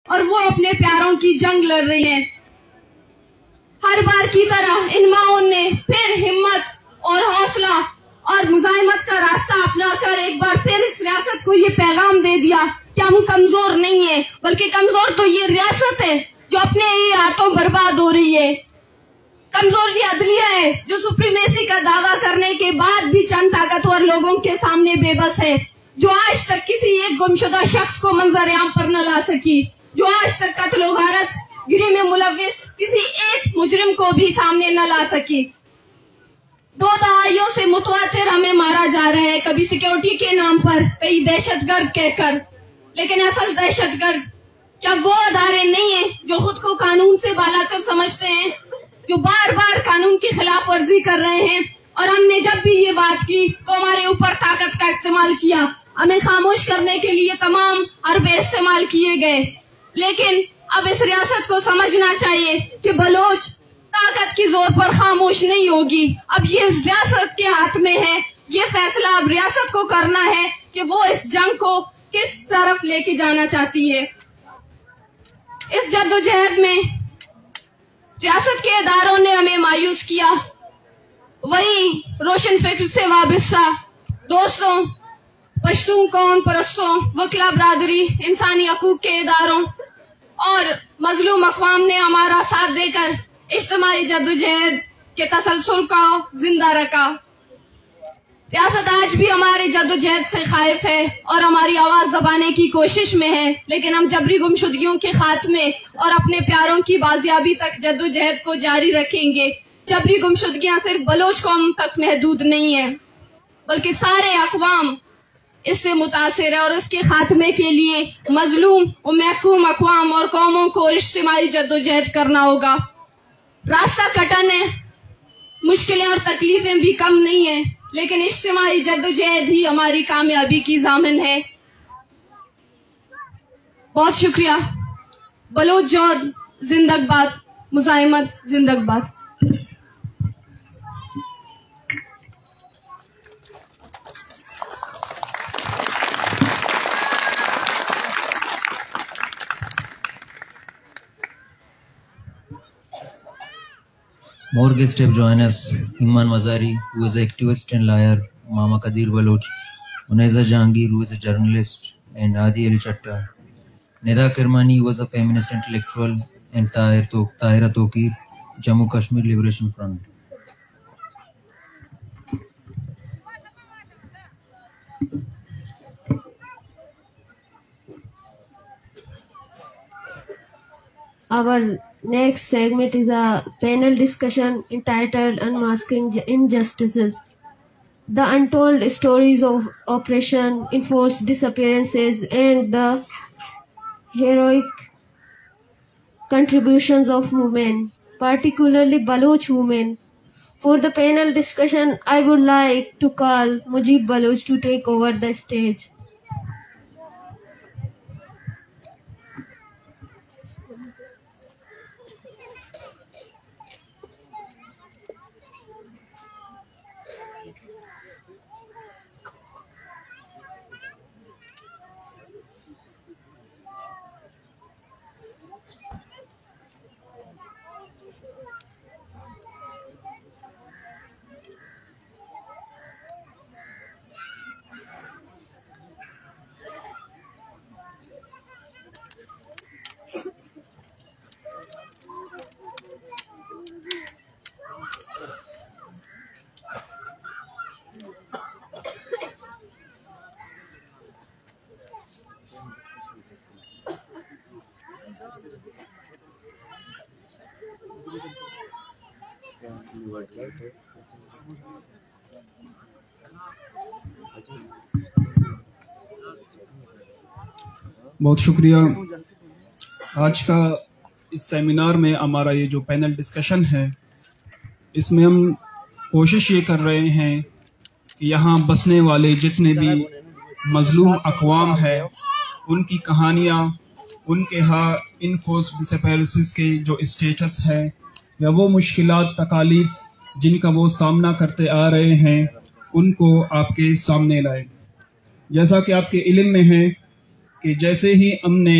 اور وہ اپنے پیاروں کی جنگ لڑ رہی ہیں۔ ہر بار کی طرح ان ماؤں نے پھر ہمت اور حوصلہ اور مزاحمت کا راستہ اپنا کر ایک بار پھر اس ریاست کو یہ پیغام دے دیا کہ ہم کمزور نہیں ہیں، بلکہ کمزور تو یہ ریاست ہے جو اپنے ہی ہاتھوں برباد ہو رہی ہے۔ کمزور یہ عدلیہ ہے جو سپریمیسی کا دعویٰ کرنے کے بعد بھی چند طاقتور لوگوں کے سامنے بے بس ہے، جو آج تک کسی ایک گمشدہ شخص کو منظر عام پر نہ لا سکی، جو آج تک قتل و غارت گری میں ملوث کسی ایک مجرم کو بھی سامنے نہ لا سکی۔ 2 دہائیوں سے متواتر ہمیں مارا جا رہا ہے، کبھی سیکیورٹی کے نام پر، کئی دہشت گرد کہہ کر، لیکن اصل دہشت گرد کیا وہ ادارے نہیں ہیں جو خود کو قانون سے بالا تر سمجھتے ہیں، جو بار بار قانون کی خلاف ورزی کر رہے ہیں؟ اور ہم نے جب بھی یہ بات کی تو ہمارے اوپر طاقت کا استعمال کیا، ہمیں خاموش کرنے کے لیے تمام حربے استعمال کیے گئے۔ لیکن اب اس ریاست کو سمجھنا چاہیے کہ بلوچ طاقت کی زور پر خاموش نہیں ہوگی۔ اب یہ ریاست کے ہاتھ میں ہے، یہ فیصلہ اب ریاست کو کرنا ہے کہ وہ اس جنگ کو کس طرف لے کے جانا چاہتی ہے۔ اس جدوجہد میں ریاست کے اداروں نے ہمیں مایوس کیا، وہی روشن فکر سے وابستہ دوستوں، پشتون قوم پرستوں، وکلا برادری، انسانی حقوق کے اداروں اور مظلوم اقوام نے ہمارا ساتھ دے کر اجتماعی جدوجہد کے تسلسل کو زندہ رکھا۔ ریاست آج بھی ہمارے جدوجہد سے خائف ہے اور ہماری آواز دبانے کی کوشش میں ہے، لیکن ہم جبری گمشدگیوں کے خاتمے اور اپنے پیاروں کی بازیابی تک جدوجہد کو جاری رکھیں گے۔ جبری گمشدگیاں صرف بلوچ قوم تک محدود نہیں ہیں، بلکہ سارے اقوام اس سے متاثر ہے، اور اس کے خاتمے کے لیے مظلوم و محکوم اقوام اور قوموں کو اجتماعی جدوجہد کرنا ہوگا۔ راستہ کٹن ہے، مشکلیں اور تکلیفیں بھی کم نہیں ہیں، لیکن اجتماعی جدوجہد ہی ہماری کامیابی کی ضامن ہے۔ بہت شکریہ۔ بلوچ جوہد زندہ باد، مزاحمت زندہ باد۔ More guests have joined us: Iman Mazari, who is an activist and lawyer; Mama Kadir Baloch; Unaiza Jahangir, who is a journalist; and Adi Ali Chatta. Nida Kirmani, who was a feminist intellectual; and Tahira Tokir, Jammu Kashmir Liberation Front. Our next segment is a panel discussion entitled Unmasking Injustices: The Untold Stories of Oppression, Enforced Disappearances, and the Heroic Contributions of Women, particularly Baloch women. For the panel discussion, I would like to call Mujib Baloch to take over the stage. بہت شکریہ۔ آج کا اس seminar میں ہمارا یہ جو panel discussion ہے، اس میں ہم کوشش یہ کر رہے ہیں کہ یہاں بسنے والے جتنے بھی مظلوم اقوام ہیں ان کی کہانیاں، ان کے ہاں انفورسڈ ڈسپیئرنسز کے جو اسٹیٹس ہے یا وہ مشکلات تکالیف جن کا وہ سامنا کرتے آ رہے ہیں ان کو آپ کے سامنے لائیں۔ جیسا کہ آپ کے علم میں ہے کہ جیسے ہی ہم نے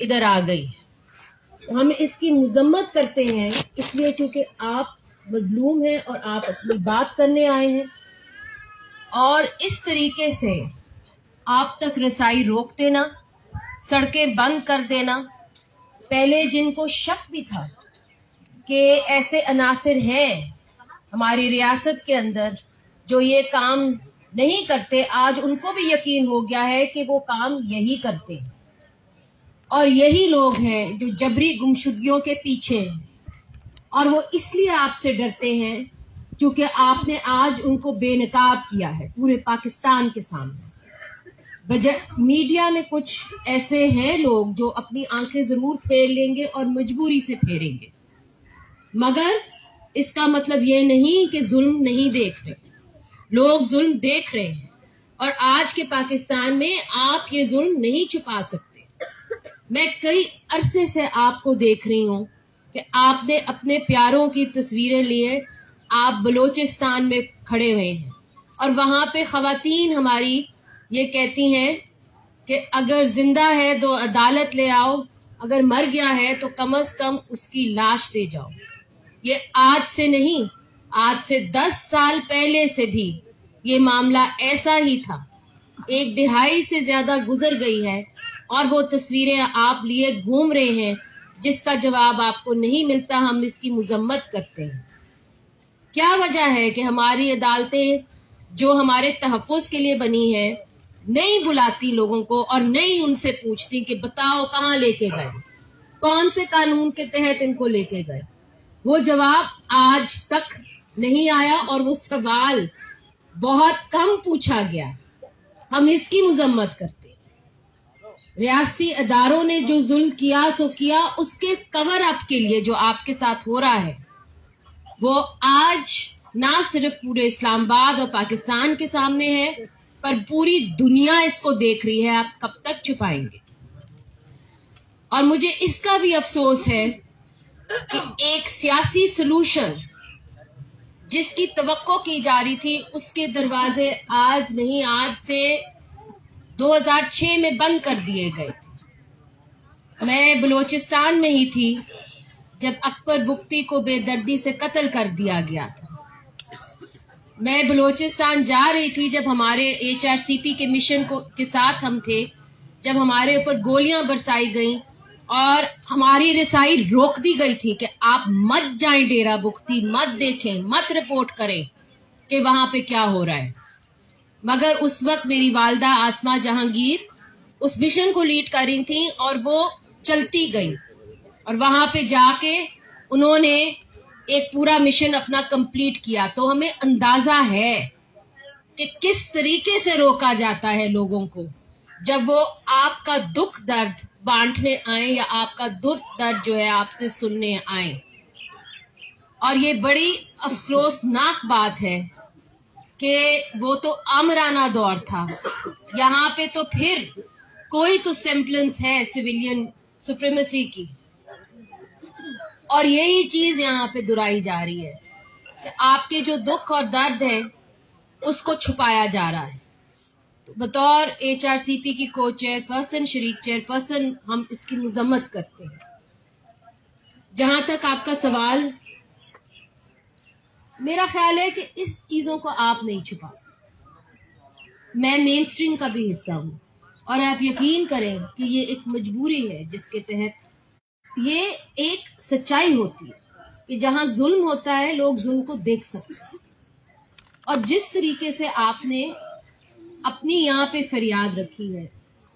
ادھر آ گئی ہے. ہم اس کی مذمت کرتے ہیں اس لیے چونکہ آپ مظلوم ہیں اور آپ اپنی بات کرنے آئے ہیں، اور اس طریقے سے آپ تک رسائی روک دینا، سڑکیں بند کر دینا. پہلے جن کو شک بھی تھا کہ ایسے عناصر ہیں ہماری ریاست کے اندر جو یہ کام نہیں کرتے، آج ان کو بھی یقین ہو گیا ہے کہ وہ کام یہی کرتے ہیں، اور یہی لوگ ہیں جو جبری گمشدگیوں کے پیچھے ہیں. اور وہ اس لیے آپ سے ڈرتے ہیں چونکہ آپ نے آج ان کو بے نقاب کیا ہے پورے پاکستان کے سامنے. میڈیا میں کچھ ایسے ہیں لوگ جو اپنی آنکھیں ضرور پھیر لیں گے اور مجبوری سے پھیریں گے، مگر اس کا مطلب یہ نہیں کہ ظلم نہیں دیکھ رہے. لوگ ظلم دیکھ رہے ہیں، اور آج کے پاکستان میں آپ یہ ظلم نہیں چھپا سکتے. میں کئی عرصے سے آپ کو دیکھ رہی ہوں کہ آپ نے اپنے پیاروں کی تصویریں لیے آپ بلوچستان میں کھڑے ہوئے ہیں، اور وہاں پہ خواتین ہماری یہ کہتی ہیں کہ اگر زندہ ہے تو عدالت لے آؤ، اگر مر گیا ہے تو کم از کم اس کی لاش دے جاؤ. یہ آج سے نہیں، آج سے 10 سال پہلے سے بھی یہ معاملہ ایسا ہی تھا. 1 دہائی سے زیادہ گزر گئی ہے اور وہ تصویریں آپ لیے گھوم رہے ہیں جس کا جواب آپ کو نہیں ملتا. ہم اس کی مذمت کرتے ہیں. کیا وجہ ہے کہ ہماری عدالتیں جو ہمارے تحفظ کے لیے بنی ہیں نہیں بلاتی لوگوں کو اور نہیں ان سے پوچھتی کہ بتاؤ کہاں لے کے گئے، کون سے قانون کے تحت ان کو لے کے گئے؟ وہ جواب آج تک نہیں آیا، اور وہ سوال بہت کم پوچھا گیا. ہم اس کی مذمت کرتے ہیں. ریاستی اداروں نے جو ظلم کیا سو کیا، اس کے کور اپ کے لیے جو آپ کے ساتھ ہو رہا ہے وہ آج نہ صرف پورے اسلام آباد اور پاکستان کے سامنے ہے، پر پوری دنیا اس کو دیکھ رہی ہے. آپ کب تک چھپائیں گے؟ اور مجھے اس کا بھی افسوس ہے کہ ایک سیاسی سلوشن جس کی توقع کی جا رہی تھی اس کے دروازے آج نہیں، آج سے 2006 میں بند کر دیے گئے. میں بلوچستان میں ہی تھی جب اکبر بگٹی کو بے دردی سے قتل کر دیا گیا تھا. میں بلوچستان جا رہی تھی جب ہمارے HRCP کے مشن کے ساتھ ہم تھے، جب ہمارے اوپر گولیاں برسائی گئیں اور ہماری رسائی روک دی گئی تھی کہ آپ مت جائیں ڈیرہ بگٹی، مت دیکھیں، مت رپورٹ کریں کہ وہاں پہ کیا ہو رہا ہے. مگر اس وقت میری والدہ آسما جہانگیر اس مشن کو لیڈ کر رہی تھیں اور وہ چلتی گئی، اور وہاں پہ جا کے انہوں نے ایک پورا مشن اپنا کمپلیٹ کیا. تو ہمیں اندازہ ہے کہ کس طریقے سے روکا جاتا ہے لوگوں کو جب وہ آپ کا دکھ درد بانٹنے آئیں یا آپ کا دکھ درد جو ہے آپ سے سننے آئیں. اور یہ بڑی افسوسناک بات ہے کہ وہ تو آمرانہ دور تھا، یہاں پہ تو پھر کوئی تو سیمپلنس ہے سویلین سپریمیسی کی، اور یہی چیز یہاں پہ دہرائی جا رہی ہے کہ آپ کے جو دکھ اور درد ہیں اس کو چھپایا جا رہا ہے. بطور HRCP کی کو چیئرپرسن، شریک چیئرپرسن، ہم اس کی مذمت کرتے ہیں. جہاں تک آپ کا سوال، میرا خیال ہے کہ اس چیزوں کو آپ نہیں چھپا سکتے. میں مین اسٹریم کا بھی حصہ ہوں، اور آپ یقین کریں کہ یہ ایک مجبوری ہے جس کے تحت یہ ایک سچائی ہوتی ہے کہ جہاں ظلم ہوتا ہے لوگ ظلم کو دیکھ سکتے ہیں. اور جس طریقے سے آپ نے اپنی یہاں پہ فریاد رکھی ہے،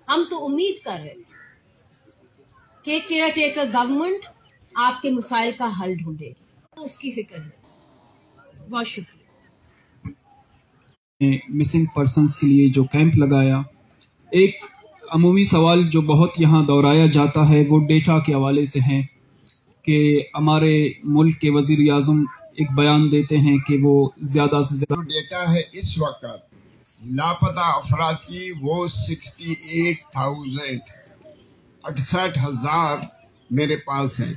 ہم تو امید کر رہے ہیں کہ کیئر ٹیکر گورنمنٹ آپ کے مسائل کا حل ڈھونڈے گی، اس کی فکر ہے. بہت شکریہ. مسنگ پرسنز کے لیے جو کیمپ لگایا، ایک عمومی سوال جو بہت یہاں دہرایا جاتا ہے وہ ڈیٹا کے حوالے سے ہے کہ ہمارے ملک کے وزیر اعظم ایک بیان دیتے ہیں کہ وہ زیادہ سے زیادہ ڈیٹا ہے اس وقت لاپتہ افراد کی وہ 68,000 میرے پاس ہیں.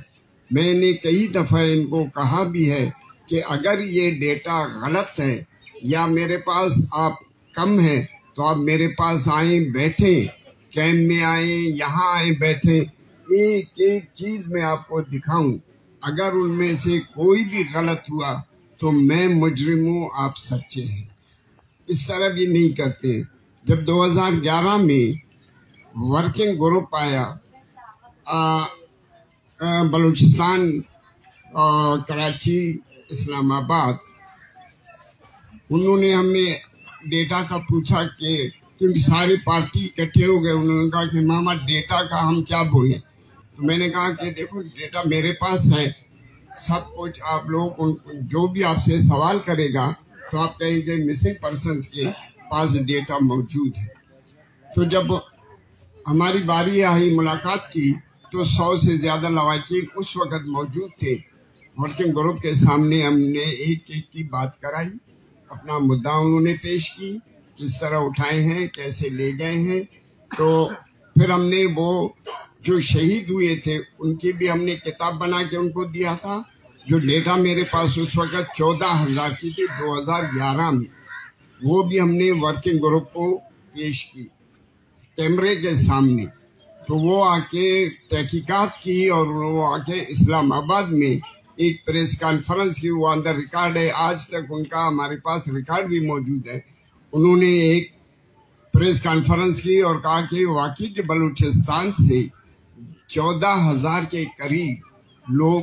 میں نے کئی دفعہ ان کو کہا بھی ہے کہ اگر یہ ڈیٹا غلط ہے یا میرے پاس آپ کم ہیں تو آپ میرے پاس آئیں، بیٹھیں، کیمپ میں آئیں، یہاں آئیں بیٹھیں. ایک ایک چیز میں آپ کو دکھاؤں، اگر ان میں سے کوئی بھی غلط ہوا تو میں مجرم ہوں، آپ سچے ہیں. اس طرح بھی نہیں کرتے. جب 2011 میں ورکنگ گروپ آیا بلوچستان، کراچی، اسلام آباد، انہوں نے ہم نے ڈیٹا کا پوچھا کہ کیونکہ ساری پارٹی اکٹھے ہو گئے. انہوں نے کہا کہ ماما ڈیٹا کا ہم کیا بولیں. تو میں نے کہا کہ دیکھو ڈیٹا میرے پاس ہے سب کچھ. آپ لوگ جو بھی آپ سے سوال کرے گا تو آپ کہیں گے مسنگ پرسنس کے پاس ڈیٹا موجود ہے. تو جب ہماری باری آئی ملاقات کی تو 100 سے زیادہ لواحقین اس وقت موجود تھے. ورکنگ گروپ کے سامنے ہم نے ایک ایک کی بات کرائی، اپنا مدعا انہوں نے پیش کی، کس طرح اٹھائے ہیں، کیسے لے گئے ہیں. تو پھر ہم نے وہ جو شہید ہوئے تھے ان کی بھی ہم نے کتاب بنا کے ان کو دیا تھا. جو ڈیٹا میرے پاس اس وقت 14,000 کی تھی 2011 میں، وہ بھی ہم نے ورکنگ گروپ کو پیش کی کیمرے کے سامنے. تو وہ آ کے تحقیقات کی اور وہ آ کے اسلام آباد میں ایک پریس کانفرنس کی. وہ اندر ریکارڈ ہے، آج تک ان کا ہمارے پاس ریکارڈ بھی موجود ہے. انہوں نے ایک پریس کانفرنس کی اور کہا کہ واقعی کہ بلوچستان سے 14,000 کے قریب لوگ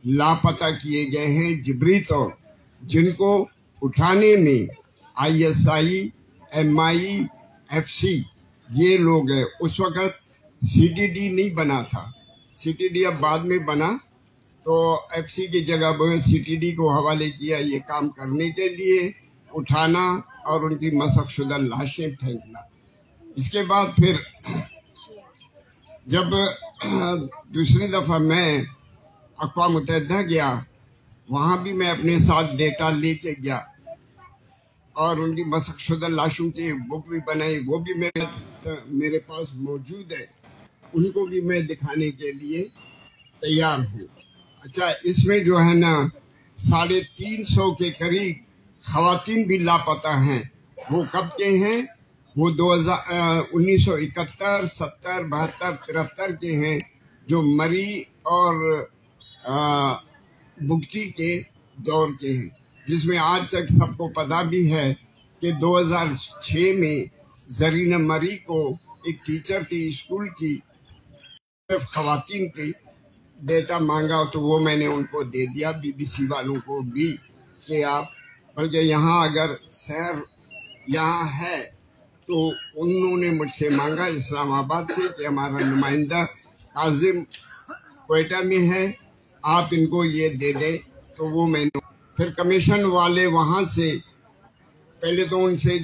لاپتہ کیے گئے ہیں جبری طور، جن کو اٹھانے میں ISI، MI، FC یہ لوگ ہیں. اس وقت CTD نہیں بنا تھا، CTD اب بعد میں بنا، تو FC کی جگہ CTD کو حوالے کیا یہ کام کرنے کے لیے، اٹھانا اور ان کی مسخ شدہ لاشیں پھینکنا. اس کے بعد پھر جب دوسری دفعہ میں اقوام متحدہ گیا، وہاں بھی میں اپنے ساتھ ڈیٹا لے کے گیا اور ان کی مسخ شدہ لاشوں کی بک بھی بنائی. وہ بھی میرے پاس موجود ہے، ان کو بھی میں دکھانے کے لیے تیار ہوں. اچھا، اس میں جو ہے نا 350 کے قریب خواتین بھی لاپتہ ہیں. وہ کب کے ہیں؟ وہ 1971، 70، 72، 73 کے ہیں، جو مری اور بگٹی کے دور کے ہیں. جس میں آج تک سب کو پتہ بھی ہے کہ 2006 میں زرینہ مری کو ایک ٹیچر تھی اسکول کی، صرف خواتین کی ڈیٹا مانگا تو وہ میں نے ان کو دے دیا، BBC والوں کو بھی، کہ آپ بلکہ یہاں اگر سیر یہاں ہے تو انہوں نے مجھ سے مانگا اسلام آباد سے کہ ہمارا نمائندہ کاظم کوئٹہ میں ہے، آپ ان کو یہ دے دیں. تو وہ میں نے پھر کمیشن والے وہاں سے پہلے تو ان سے